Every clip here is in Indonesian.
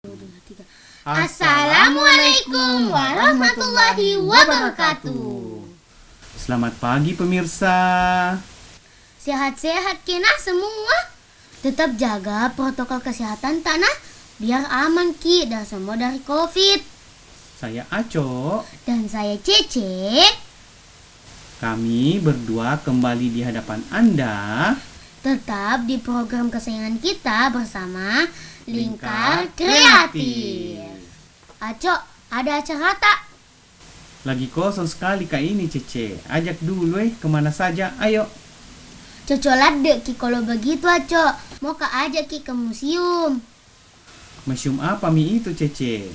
3. Assalamualaikum warahmatullahi wabarakatuh. Selamat pagi pemirsa. Sehat-sehat kena semua. Tetap jaga protokol kesehatan tanah biar aman ki dan semua dari COVID. Saya Aco. Dan saya Cece. Kami berdua kembali di hadapan Anda. Tetap di program kesayangan kita bersama Lingkar Kreatif. Aco, ada acara tak? Lagi kosong sekali kak ini Cece. Ajak dulu kemana saja, ayo. Cocolat dek ki kalau begitu Aco. Mau ke ajak ki ke museum. Museum apa mi itu Cece?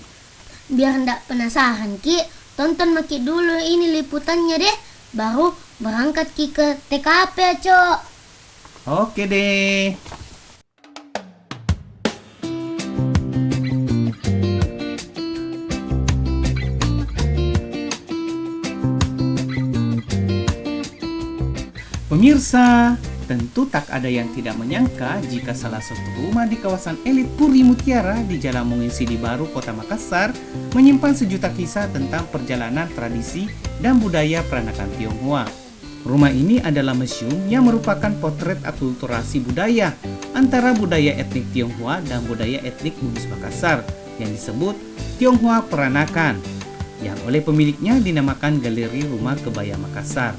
Biar ndak penasaran ki, tonton maki dulu ini liputannya deh. Baru berangkat ki ke TKP Aco. Oke deh. Pemirsa, tentu tak ada yang tidak menyangka jika salah satu rumah di kawasan elit Puri Mutiara di Jalan Mungisidi Baru, Kota Makassar menyimpan sejuta kisah tentang perjalanan tradisi dan budaya peranakan Tionghoa. Rumah ini adalah museum yang merupakan potret akulturasi budaya antara budaya etnik Tionghoa dan budaya etnik Bugis Makassar yang disebut Tionghoa Peranakan, yang oleh pemiliknya dinamakan Galeri Rumah Kebaya Makassar.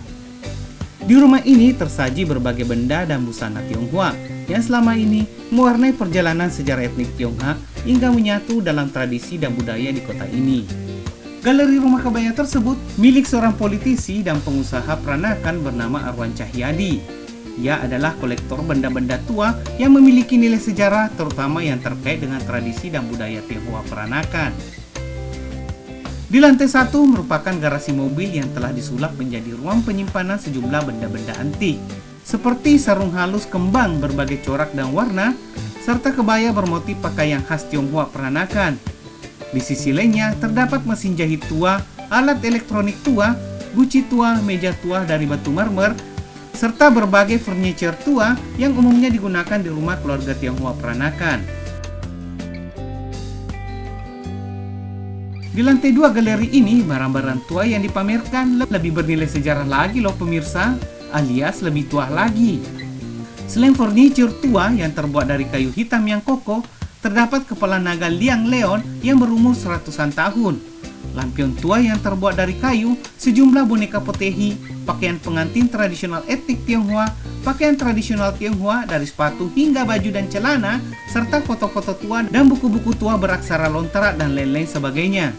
Di rumah ini tersaji berbagai benda dan busana Tionghoa yang selama ini mewarnai perjalanan sejarah etnik Tionghoa hingga menyatu dalam tradisi dan budaya di kota ini. Galeri Rumah Kebaya tersebut milik seorang politisi dan pengusaha peranakan bernama Arwan Cahyadi. Ia adalah kolektor benda-benda tua yang memiliki nilai sejarah terutama yang terkait dengan tradisi dan budaya Tionghoa peranakan. Di lantai 1 merupakan garasi mobil yang telah disulap menjadi ruang penyimpanan sejumlah benda-benda antik, seperti sarung halus kembang berbagai corak dan warna, serta kebaya bermotif pakaian khas Tionghoa peranakan. Di sisi lainnya terdapat mesin jahit tua, alat elektronik tua, guci tua, meja tua dari batu marmer, serta berbagai furniture tua yang umumnya digunakan di rumah keluarga Tionghoa peranakan. Di lantai 2 galeri ini, barang-barang tua yang dipamerkan lebih bernilai sejarah lagi loh pemirsa, alias lebih tua lagi. Selain furniture tua yang terbuat dari kayu hitam yang kokoh, terdapat kepala naga liang leon yang berumur seratusan tahun, lampion tua yang terbuat dari kayu, sejumlah boneka potehi, pakaian pengantin tradisional etnik Tionghoa, pakaian tradisional Tionghoa dari sepatu hingga baju dan celana, serta foto-foto tua dan buku-buku tua beraksara lontara dan lain-lain sebagainya.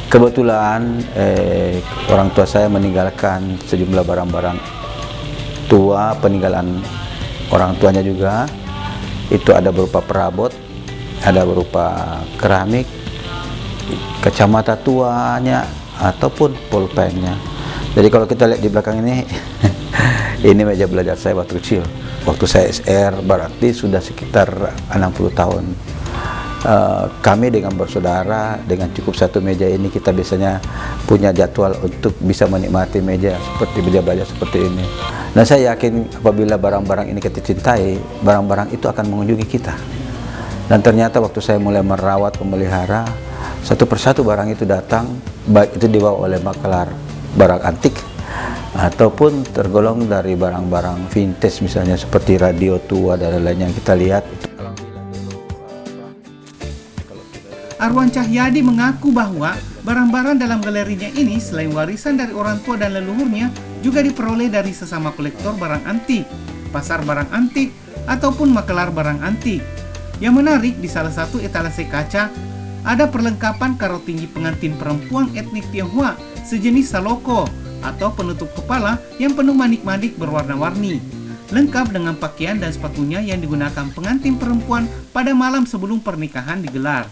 Kebetulan orang tua saya meninggalkan sejumlah barang-barang tua peninggalan orang tuanya juga. Itu ada berupa perabot, ada berupa keramik, kacamata tuanya, ataupun pulpennya. Jadi kalau kita lihat di belakang ini, ini meja belajar saya waktu kecil. Waktu saya SR berarti sudah sekitar 60 tahun. Kami dengan bersaudara, dengan cukup satu meja ini kita biasanya punya jadwal untuk bisa menikmati meja seperti meja belajar seperti ini. Dan saya yakin apabila barang-barang ini kita cintai, barang-barang itu akan mengunjungi kita. Dan ternyata waktu saya mulai merawat, memelihara, satu persatu barang itu datang, baik itu dibawa oleh makelar barang antik, ataupun tergolong dari barang-barang vintage misalnya seperti radio tua dan lain-lain yang kita lihat. Arwan Cahyadi mengaku bahwa barang-barang dalam galerinya ini selain warisan dari orang tua dan leluhurnya, juga diperoleh dari sesama kolektor barang antik, pasar barang antik, ataupun makelar barang antik. Yang menarik, di salah satu etalase kaca, ada perlengkapan karo tinggi pengantin perempuan etnik Tionghoa sejenis saloko atau penutup kepala yang penuh manik-manik berwarna-warni, lengkap dengan pakaian dan sepatunya yang digunakan pengantin perempuan pada malam sebelum pernikahan digelar.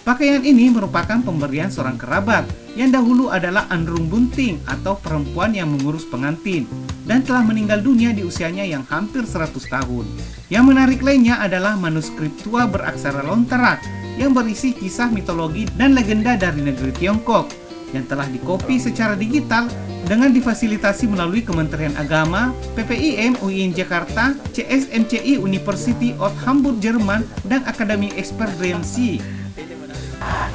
Pakaian ini merupakan pemberian seorang kerabat yang dahulu adalah Andrung Bunting atau perempuan yang mengurus pengantin dan telah meninggal dunia di usianya yang hampir 100 tahun. Yang menarik lainnya adalah manuskrip tua beraksara lontara yang berisi kisah mitologi dan legenda dari negeri Tiongkok yang telah dikopi secara digital dengan difasilitasi melalui Kementerian Agama, PPIM UIN Jakarta, CSMCI University of Hamburg Jerman, dan Akademi Expert DMC.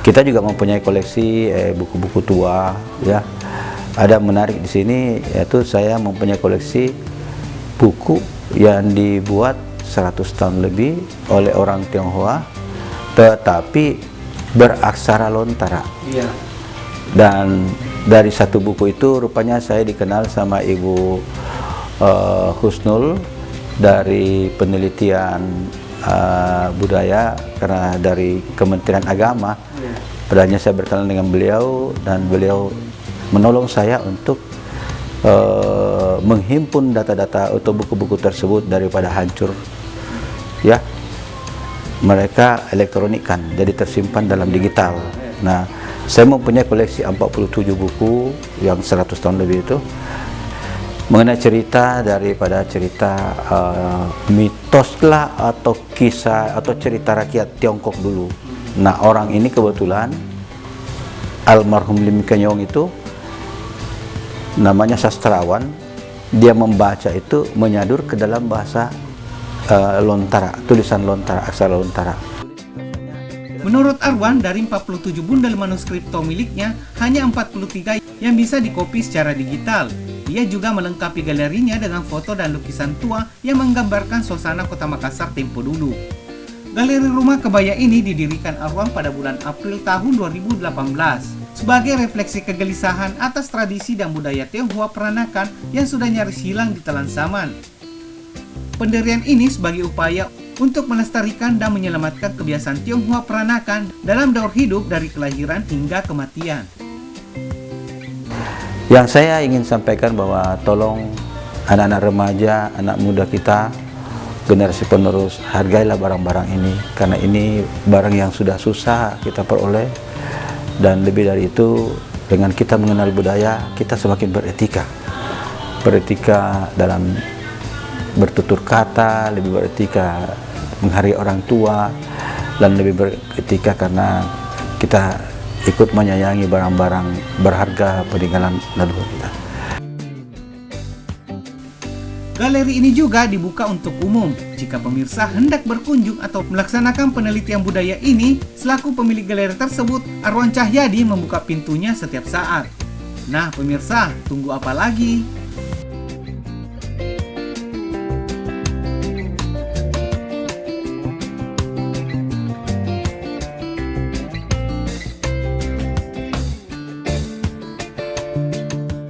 Kita juga mempunyai koleksi buku-buku tua, ya. Ada menarik di sini, yaitu saya mempunyai koleksi buku yang dibuat 100 tahun lebih oleh orang Tionghoa, tetapi beraksara Lontara. Iya. Dan dari satu buku itu rupanya saya dikenal sama Ibu Husnul dari penelitian budaya, karena dari Kementerian Agama. Padahal saya berkenalan dengan beliau dan beliau menolong saya untuk menghimpun data-data atau buku-buku tersebut daripada hancur, ya. Mereka elektronikkan, jadi tersimpan dalam digital. Nah, saya mempunyai koleksi 47 buku yang 100 tahun lebih itu mengenai cerita daripada cerita mitos lah, atau kisah atau cerita rakyat Tiongkok dulu. Nah, orang ini kebetulan almarhum Lim Kenyong itu namanya sastrawan, dia membaca itu menyadur ke dalam bahasa Lontara, tulisan Lontara, aksara Lontara. Menurut Arwan, dari 47 bundel manuskripto miliknya, hanya 43 yang bisa dikopi secara digital. Ia juga melengkapi galerinya dengan foto dan lukisan tua yang menggambarkan suasana kota Makassar tempo dulu. Galeri Rumah Kebaya ini didirikan Arwan pada bulan April tahun 2018 sebagai refleksi kegelisahan atas tradisi dan budaya Tionghoa Peranakan yang sudah nyaris hilang di telan zaman. Pendirian ini sebagai upaya untuk melestarikan dan menyelamatkan kebiasaan Tionghoa Peranakan dalam daur hidup dari kelahiran hingga kematian. Yang saya ingin sampaikan bahwa tolong anak-anak remaja, anak muda kita, generasi penerus, hargailah barang-barang ini, karena ini barang yang sudah susah kita peroleh, dan lebih dari itu, dengan kita mengenal budaya, kita semakin beretika dalam bertutur kata, lebih beretika menghargai orang tua, dan lebih beretika karena kita ikut menyayangi barang-barang berharga peninggalan leluhur kita. Galeri ini juga dibuka untuk umum. Jika pemirsa hendak berkunjung atau melaksanakan penelitian budaya ini, selaku pemilik galeri tersebut, Arwan Cahyadi membuka pintunya setiap saat. Nah pemirsa, tunggu apa lagi?